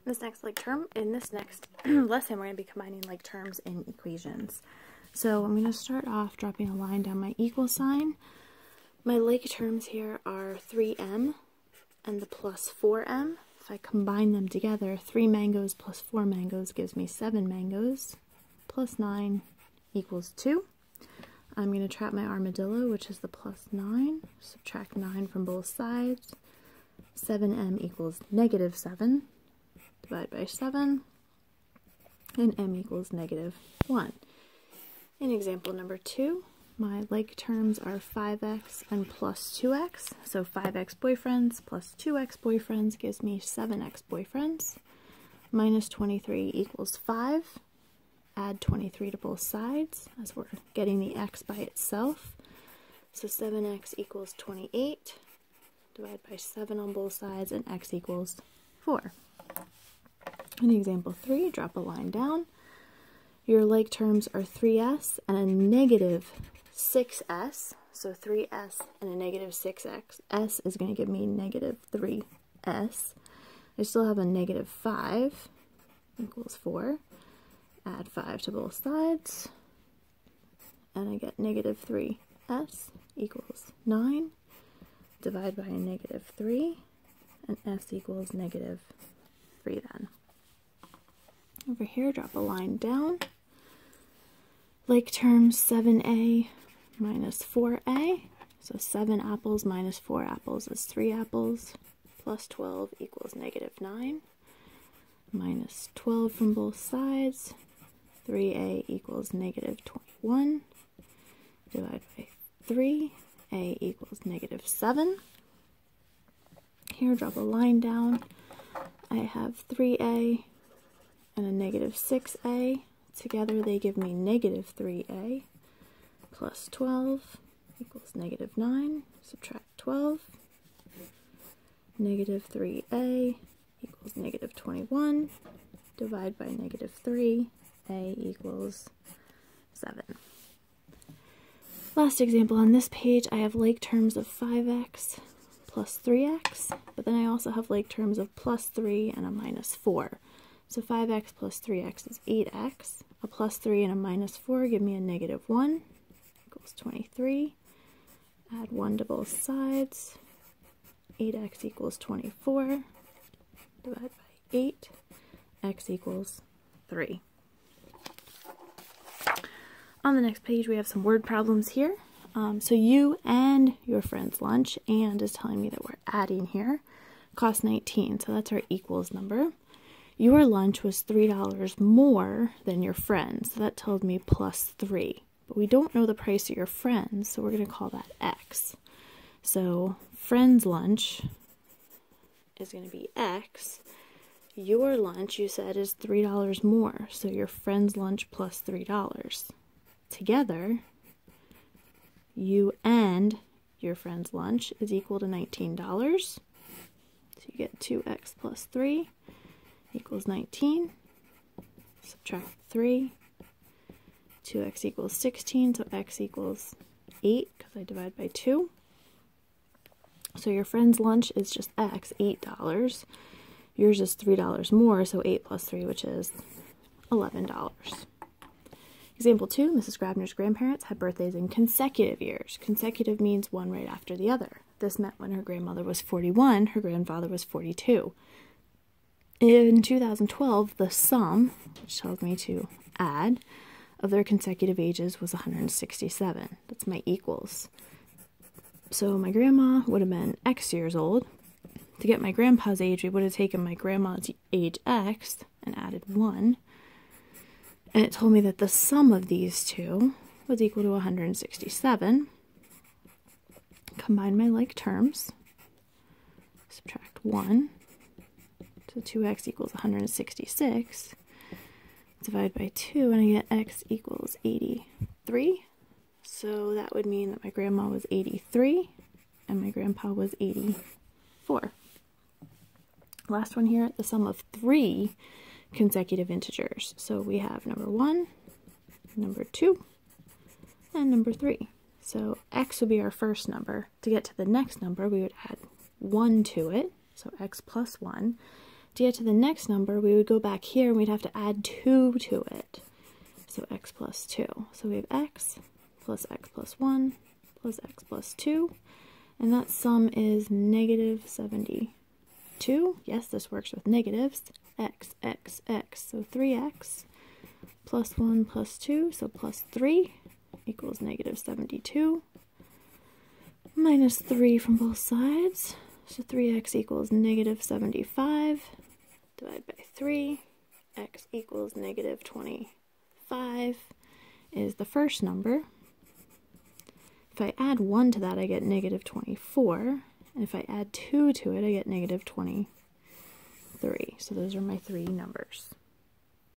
In this next lesson, we're going to be combining like terms in equations. So I'm going to start off dropping a line down my equal sign. My like terms here are 3m and the plus 4m. If I combine them together, 3 mangoes plus 4 mangoes gives me 7 mangoes, plus 9 equals 2. I'm going to trap my armadillo, which is the plus 9, subtract 9 from both sides. 7m equals negative 7, divide by 7, and m equals negative 1. In example number 2, my like terms are 5x and plus 2x. So 5x boyfriends plus 2x boyfriends gives me 7x boyfriends. Minus 23 equals 5. Add 23 to both sides, as we're getting the x by itself. So 7x equals 28. Divide by 7 on both sides, and x equals 4. In example 3, drop a line down. Your like terms are 3s and a negative 6s. So 3s and a negative 6x. S is going to give me negative 3s. I still have a negative 5 equals 4. Add 5 to both sides, and I get negative 3s equals 9. Divide by a negative 3, and s equals negative 3 then. Over here, drop a line down. Like terms 7a minus 4a. So 7 apples minus 4 apples is 3 apples. Plus 12 equals negative 9. Minus 12 from both sides. 3a equals negative 21. Divide by 3. A equals negative 7. Here, drop a line down. I have 3a and a negative 6a. Together they give me negative 3a plus 12 equals negative 9. Subtract 12. Negative 3a equals negative 21. Divide by negative 3. A equals 7. Last example on this page, I have like terms of 5x plus 3x, but then I also have like terms of plus 3 and a minus 4. So 5x plus 3x is 8x. A plus 3 and a minus 4 give me a negative 1 equals 23. Add 1 to both sides. 8x equals 24. Divide by 8. X equals 3. On the next page, we have some word problems here. So you and your friend's lunch, and is telling me that we're adding here, cost 19, so that's our equals number. Your lunch was $3 more than your friend's, so that tells me plus 3. But we don't know the price of your friend's, so we're going to call that x. So friend's lunch is going to be x. Your lunch, you said, is $3 more, so your friend's lunch plus $3. Together, you and your friend's lunch is equal to $19. So you get 2x plus 3 equals 19. Subtract 3. 2x equals 16, so x equals 8 because I divide by 2. So your friend's lunch is just x, $8. Yours is $3 more, so 8 plus 3, which is $11. Example 2, Mrs. Grabner's grandparents had birthdays in consecutive years. Consecutive means one right after the other. This meant when her grandmother was 41, her grandfather was 42. In 2012, the sum, which tells me to add, of their consecutive ages was 167. That's my equals. So my grandma would have been X years old. To get my grandpa's age, we would have taken my grandma's age X and added 1. And it told me that the sum of these two was equal to 167. Combine my like terms. Subtract 1. So 2x equals 166. Divide by 2, and I get x equals 83. So that would mean that my grandma was 83, and my grandpa was 84. Last one here, the sum of 3 consecutive integers. So we have number 1, number 2, and number 3. So x would be our first number. To get to the next number, we would add 1 to it, so x plus 1. To get to the next number, we would go back here and we'd have to add 2 to it. So x plus 2. So we have x plus 1 plus x plus 2. And that sum is negative 72. Yes, this works with negatives. X. So 3x plus 1 plus 2, so plus 3 equals negative 72. Minus 3 from both sides. So 3x equals negative 75. Divide by 3. X equals negative 25 is the first number. If I add 1 to that, I get negative 24. And if I add 2 to it, I get negative 23. So those are my 3 numbers.